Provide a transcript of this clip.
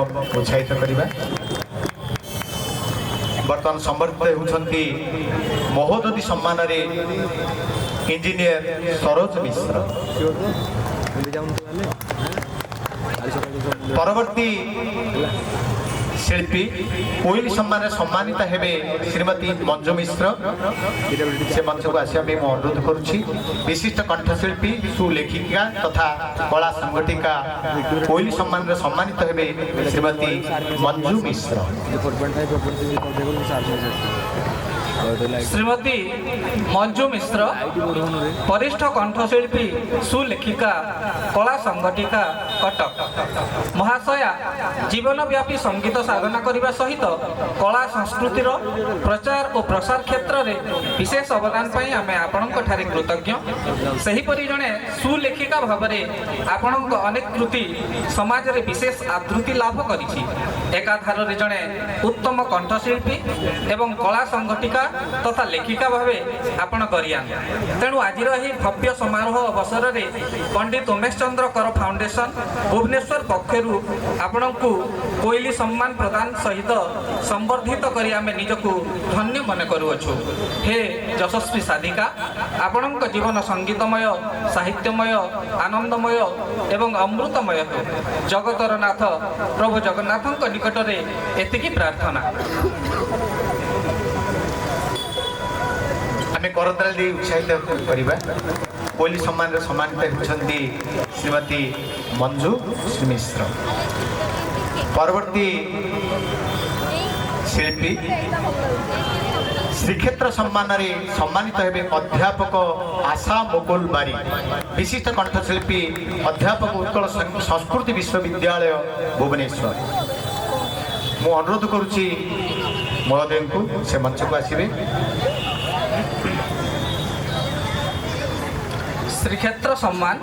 उत्साहित करवा बर्तमान संबर्धित होती महोदधि सम्मान इंजीनियर सरोज मिश्र। परवर्ती शिल्पी कोइल सम्मान सम्मानित हेबे श्रीमती मंजू मिश्र। से मंच को आसिया पे अनुरोध करुछि। विशिष्ट कंठशिल्पी सुलेखिका तथा कला संगठिका कोइल सम्मान सम्मानित हेबे श्रीमती मंजू मिश्र। श्रीमती मंजू मिश्र वरिष्ठ कंठशिल्पी सुलेखिका कला संगठिका कटक। महाशया जीवनव्यापी संगीत साधना करने सहित कला संस्कृतिर प्रचार और प्रसार क्षेत्र में विशेष अवदान पाई आमे आपणक ठारे कृतज्ञ। सेहीपरि जणे सुलेखिका भाव में आपणक अनेक कृति समाज रे विशेष आदृति लाभ करिछि। एकाधार जणे उत्तम कंठशिल्पी एवं कला संगठिका तथा लेखिका भावे आपण करियान। तेणु आज भव्य समारोह अवसर में पंडित उमेश चंद्र कर फाउंडेशन भुवनेश्वर पक्षरु आपणकु कोइली सम्मान प्रदान सहित संवर्धित करी आमे निजकु धन्य मन करूछु। हे यशस्वी साधिका आपणक जीवन संगीतमय साहित्यमय आनंदमय एवं अमृतमय हो। जगतर नाथ प्रभु जगन्नाथଙ୍କ निकटरे एतिकी प्रार्थना। आमे करताल दे उत्साहित करवा। कोइली सम्मान सम्मानित होती श्रीमती मंजू मिश्र। परवर्ती शिल्पी श्रीक्षेत्र सम्मान सम्मानित हेबे अध्यापक आशा मुकुल बारी। विशिष्ट कंठशिल्पी अध्यापक उत्कल संस्कृति विश्वविद्यालय भुवनेश्वर। मु अनुरोध करुच्ची महोदय को से मंच को आसवे। श्रीक्षेत्र सम्मान